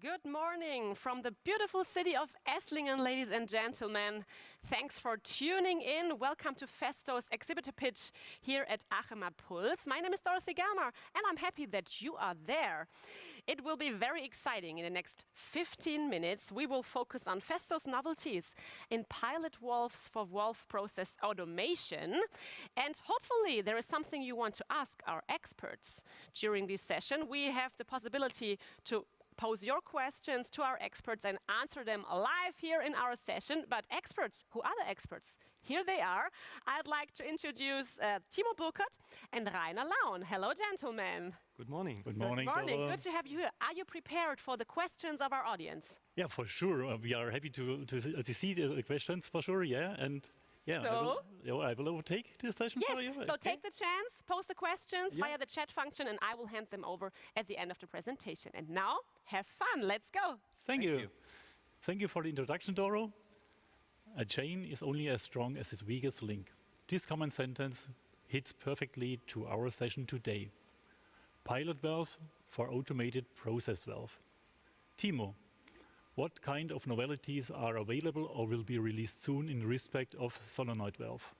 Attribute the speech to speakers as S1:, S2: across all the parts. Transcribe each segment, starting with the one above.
S1: Good morning from the beautiful city of Esslingen, ladies and gentlemen. Thanks for tuning in. Welcome to Festo's exhibitor pitch here at ACHEMA Pulse. My name is Dorothy Gelmar, and I'm happy that you are there. It will be very exciting. In the next 15 minutes, we will focus on Festo's novelties in pilot valves for valve process automation. And hopefully, there is something you want to ask our experts. During this session, we have the possibility to pose your questions to our experts and answer them live here in our session. But experts, who are the experts? Here they are. I'd like to introduce Timo Burkert and Rainer Laun. Hello, gentlemen.
S2: Good morning.
S3: Good morning.
S1: Good morning. Good to have you here. Are you prepared for the questions of our audience?
S3: Yeah, for sure. We are happy to see the questions, for sure, yeah. And yeah,
S1: so,
S3: I will overtake this session for you.
S1: Yes, so take the chance, post the questions via the chat function, and I will hand them over at the end of the presentation. And now, have fun. Let's go.
S3: Thank you. Thank you for the introduction, Doro. A chain is only as strong as its weakest link. This common sentence hits perfectly to our session today. Pilot valves for automated process valve. Timo, what kind of novelties are available or will be released soon in respect of solenoid valve?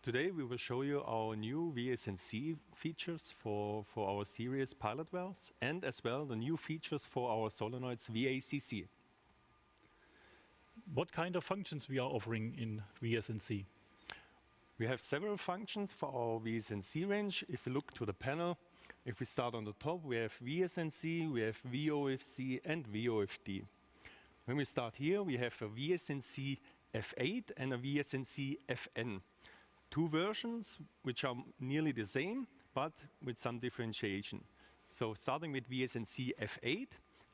S2: Today we will show you our new VSNC features for our series pilot valves, and as well the new features for our solenoids VACC.
S3: What kind of functions we are offering in VSNC?
S2: We have several functions for our VSNC range. If you look to the panel, if we start on the top, we have VSNC, we have VOFC and VOFD. When we start here, we have a VSNC F8 and a VSNC FN. Two versions which are nearly the same, but with some differentiation. So starting with VSNC F8.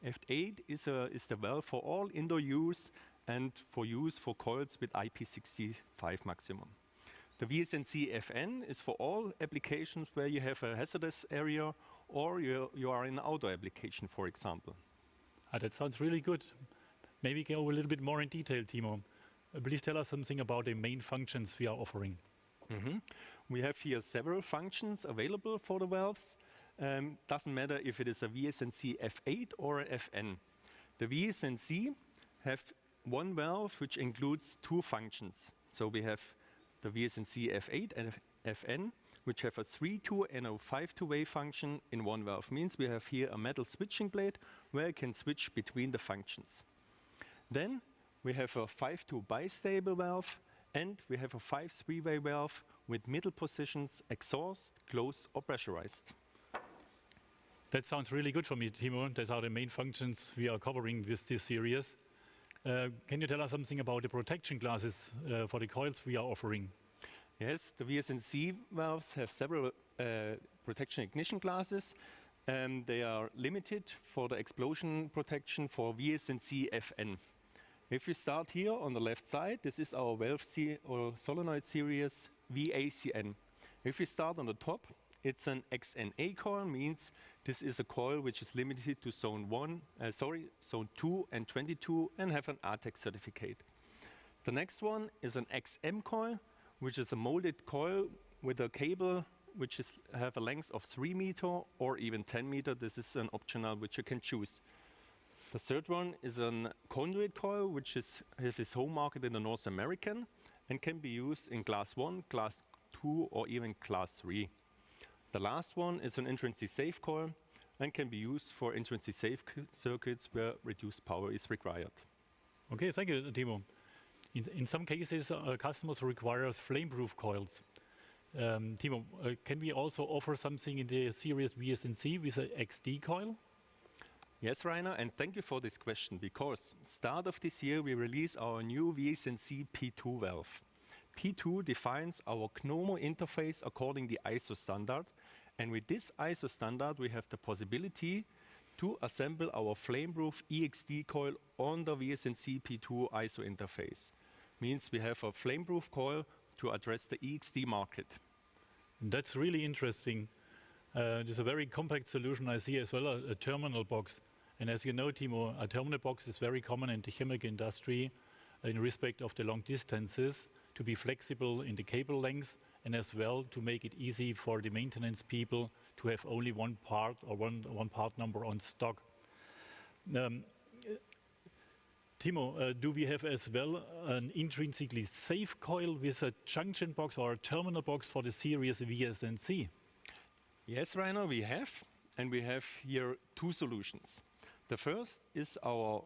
S2: F8 is the valve for all indoor use and for use for coils with IP65 maximum. The VSNC FN is for all applications where you have a hazardous area or you are in an outdoor application, for example.
S3: That sounds really good. Maybe go a little bit more in detail, Timo. Please tell us something about the main functions we are offering.
S2: We have here several functions available for the valves. Doesn't matter if it is a VSNC F8 or a FN. The VSNC have one valve which includes two functions. So we have the VSNC F8 and FN, which have a 3-2 and a 5-2-way function in one valve. Means we have here a metal switching plate where you can switch between the functions. Then we have a 5-2 bistable valve, and we have a 5-3-way valve with middle positions, exhaust, closed or pressurized.
S3: That sounds really good for me, Timo. Those are the main functions we are covering with this series. Can you tell us something about the protection classes for the coils we are offering?
S2: Yes, the VSNC valves have several protection ignition classes. They are limited for the explosion protection for VSNC FN. If we start here on the left side, this is our valve or solenoid series VACN. If we start on the top, it's an XNA coil, means this is a coil which is limited to zone 2 and 22 and have an ATEX certificate. The next one is an XM coil, which is a molded coil with a cable which have a length of 3 meters or even 10 meters. This is an optional which you can choose. The third one is a conduit coil, which has its home market in the North American and can be used in class 1, class 2 or even class 3. The last one is an intrinsic safe coil and can be used for intrinsic safe circuits where reduced power is required.
S3: Okay, thank you, Timo. In some cases, customers require flame-proof coils. Timo, can we also offer something in the series VSNC with an XD coil?
S2: Yes, Rainer, and thank you for this question, because start of this year we release our new VSNC P2 valve. P2 defines our GNOMO interface according to the ISO standard, and with this ISO standard we have the possibility to assemble our flame-proof EXD coil on the VSNC P2 ISO interface. Means we have a flame-proof coil to address the EXD market.
S3: That's really interesting. There's a very compact solution I see as well, a terminal box. And as you know, Timo, a terminal box is very common in the chemical industry in respect of the long distances, to be flexible in the cable length and as well to make it easy for the maintenance people to have only one part or one part number on stock. Timo, do we have as well an intrinsically safe coil with a junction box or a terminal box for the series VSNC?
S2: Yes, Rainer, we have. And we have here two solutions. The first is our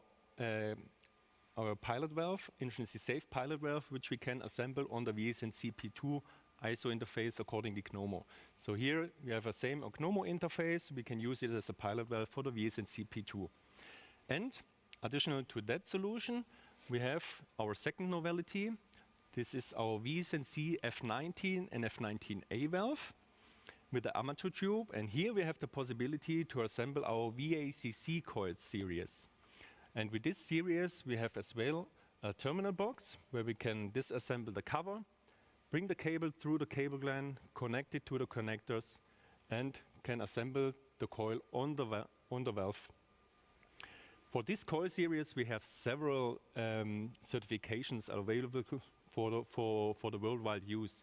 S2: pilot valve, intrinsically safe pilot valve, which we can assemble on the VSNC P2 ISO interface according to GNOMO. So here we have the same GNOMO interface. We can use it as a pilot valve for the VSNC P2. And additional to that solution, we have our second novelty. This is our VSNC F19 and F19A valve with the amateur tube, and here we have the possibility to assemble our VACC coil series. And with this series, we have as well a terminal box where we can disassemble the cover, bring the cable through the cable gland, connect it to the connectors, and can assemble the coil on the valve. For this coil series, we have several certifications available for the worldwide use.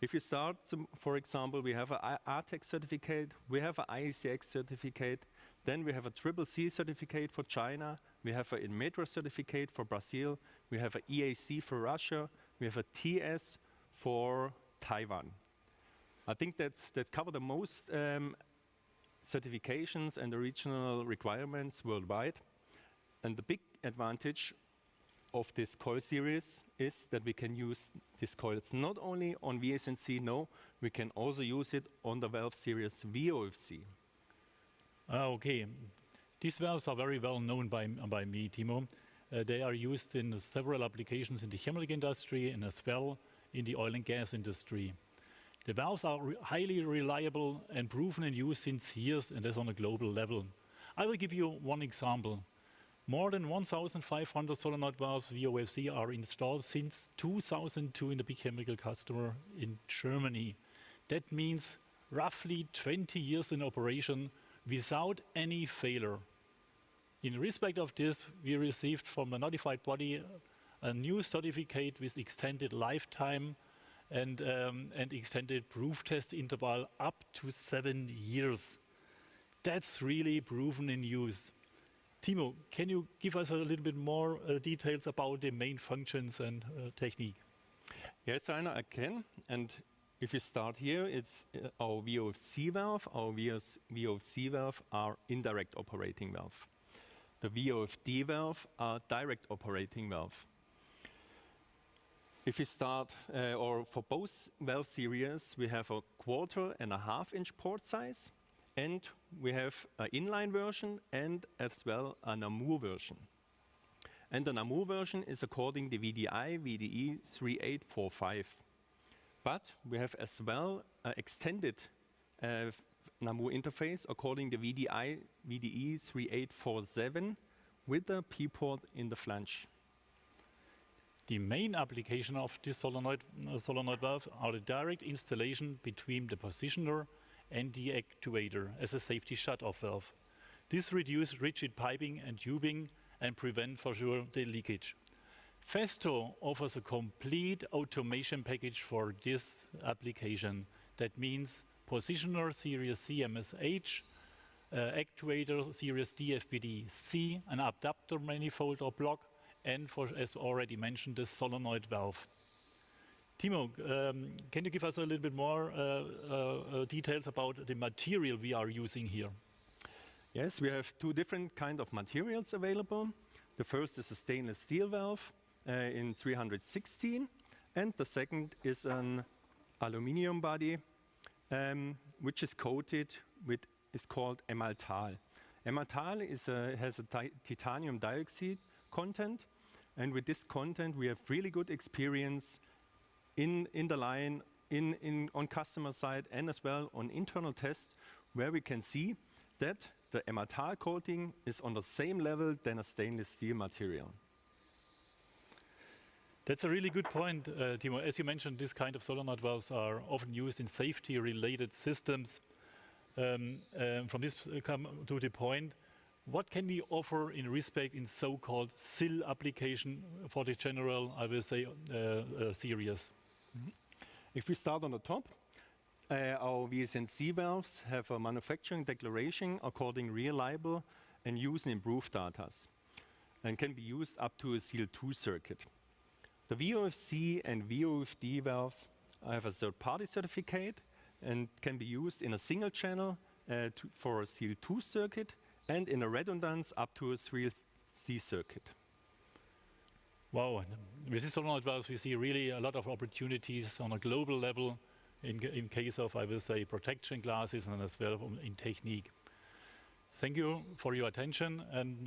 S2: If you start, for example, we have an ATEX certificate, we have an IECX certificate, then we have a CCC certificate for China, we have an INMETRA certificate for Brazil, we have an EAC for Russia, we have a TS for Taiwan. I think that cover the most certifications and the regional requirements worldwide. And the big advantage of this coil series is that we can use these coils not only on VSNC, no, we can also use it on the valve series VOFC.
S3: Okay, these valves are very well known by me, Timo. They are used in several applications in the chemical industry and as well in the oil and gas industry. The valves are highly reliable and proven in use since years, and that's on a global level. I will give you one example. More than 1,500 solenoid valves VOFC are installed since 2002 in the big chemical customer in Germany. That means roughly 20 years in operation without any failure. In respect of this, we received from a notified body a new certificate with extended lifetime and extended proof test interval up to 7 years. That's really proven in use. Timo, can you give us a little bit more details about the main functions and technique?
S2: Yes, Rainer, I can. And if you start here, it's our VOFC valve. Our VOFC valve are indirect operating valve. The VOFD valve are direct operating valve. If you start, or for both valve series, we have a 1.25 inch port size. And we have an inline version and as well a NAMUR version. And the NAMUR version is according to VDI VDE 3845. But we have as well an extended NAMUR interface according to VDI VDE 3847 with the P-port in the flange.
S3: The main application of this solenoid valve are the direct installation between the positioner and the actuator as a safety shut-off valve. This reduces rigid piping and tubing and prevent for sure the leakage. Festo offers a complete automation package for this application. That means positioner series CMSH, actuator series DFBD-C, an adapter manifold or block, and for, as already mentioned, the solenoid valve. Timo, can you give us a little bit more details about the material we are using here?
S2: Yes, we have two different kind of materials available. The first is a stainless steel valve in 316, and the second is an aluminium body, which is coated with, is called Emaltal. Emaltal has a titanium dioxide content, and with this content we have really good experience in the line, on customer side, and as well on internal tests, where we can see that the Emaltal coating is on the same level than a stainless steel material.
S3: That's a really good point, Timo. As you mentioned, this kind of solenoid valves are often used in safety-related systems. From this come to the point, what can we offer in respect in so-called SIL application for the general, I will say, series?
S2: Mm-hmm. If we start on the top, our VSNC valves have a manufacturing declaration according reliable and use and improve data, and can be used up to a SEAL2 circuit. The VOFC and VOFD valves have a third-party certificate and can be used in a single channel for a SEAL2 circuit and in a redundance up to a SEAL-C circuit.
S3: Wow, with this solenoid valves we see really a lot of opportunities on a global level in case of, I will say, protection glasses and as well in technique. Thank you for your attention, and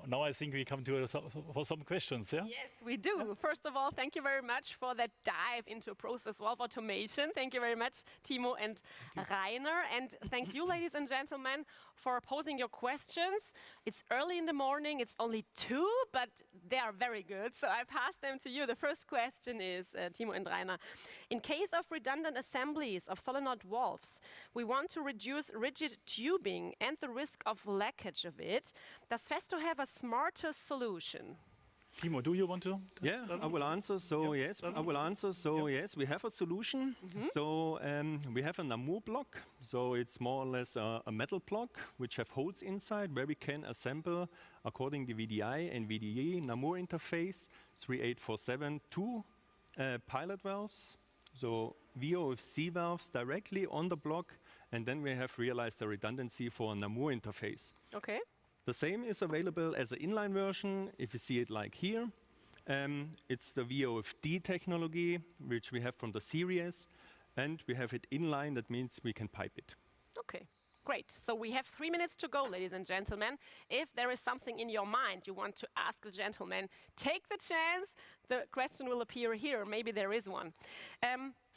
S3: now I think we come to for some questions, yeah?
S1: Yes, we do. First of all, thank you very much for that dive into process valve automation. Thank you very much, Timo and Rainer. And thank you, ladies and gentlemen, for posing your questions. It's early in the morning, it's only 2, but they are very good. So I pass them to you. The first question is, Timo and Rainer, in case of redundant assemblies of solenoid valves, we want to reduce rigid tubing and the risk of leakage of it. Does Festo have a smarter solution?
S3: Timo, do you want to?
S2: Yeah, I will answer. So yes, I will answer. So yes, we have a solution. So we have a NAMUR block. So it's more or less a metal block which have holes inside where we can assemble according to VDI and VDE NAMUR interface 3847 two pilot valves. So VOFC valves directly on the block, and then we have realized the redundancy for a NAMUR interface.
S1: Okay.
S2: The same is available as an inline version, if you see it like here. It's the VOFD technology, which we have from the series, and we have it inline, that means we can pipe it.
S1: Okay, great. So we have 3 minutes to go, ladies and gentlemen. If there is something in your mind you want to ask the gentleman, take the chance. The question will appear here. Maybe there is one.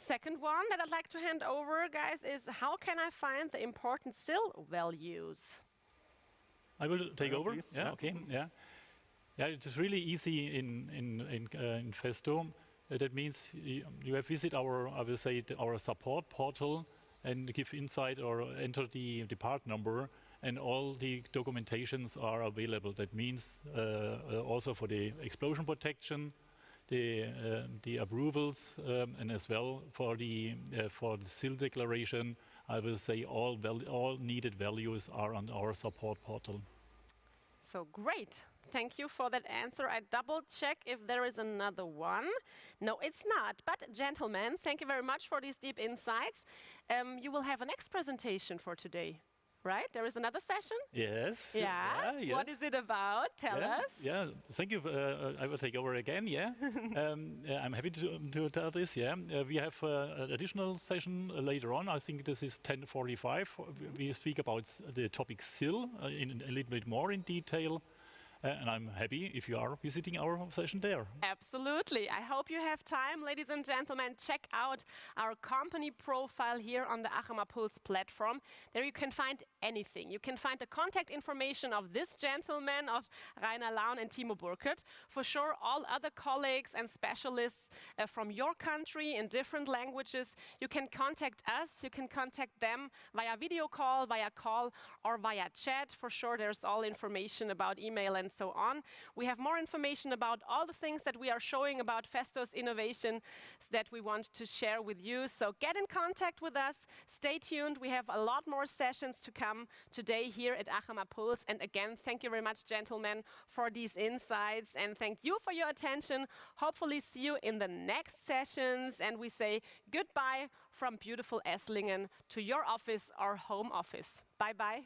S1: Second one that I'd like to hand over, guys, is how can I find the important SIL values?
S3: I will take over.
S2: Please.
S3: Yeah, okay. Yeah, yeah. It's really easy in Festo. That means you have visit our, I will say, our support portal and give insight or enter the part number, and all the documentations are available. That means also for the explosion protection, the approvals, and as well for the SIL declaration. I will say all needed values are on our support portal.
S1: So great. Thank you for that answer. I double check if there is another one. No, it's not. But gentlemen, thank you very much for these deep insights. You will have a next presentation for today, right? There is another session?
S3: Yes.
S1: Yeah.
S3: Yes.
S1: What is it about? Tell us.
S3: Yeah. Thank you. I will take over again. Yeah. I'm happy to tell this. Yeah. We have an additional session later on. I think this is 10:45. We speak about the topic SIL in a little bit more in detail. And I'm happy if you are visiting our session there.
S1: Absolutely. I hope you have time, ladies and gentlemen. Check out our company profile here on the ACHEMA Pulse platform. There you can find anything. You can find the contact information of this gentleman, of Rainer Laun and Timo Burkert. For sure, all other colleagues and specialists from your country in different languages. You can contact us. You can contact them via video call, via call, or via chat. For sure, there's all information about email and so on. We have more information about all the things that we are showing about Festo's innovation that we want to share with you. So get in contact with us. Stay tuned. We have a lot more sessions to come today here at ACHEMA Pulse. And again, thank you very much, gentlemen, for these insights. And thank you for your attention. Hopefully see you in the next sessions. And we say goodbye from beautiful Esslingen to your office or home office. Bye-bye.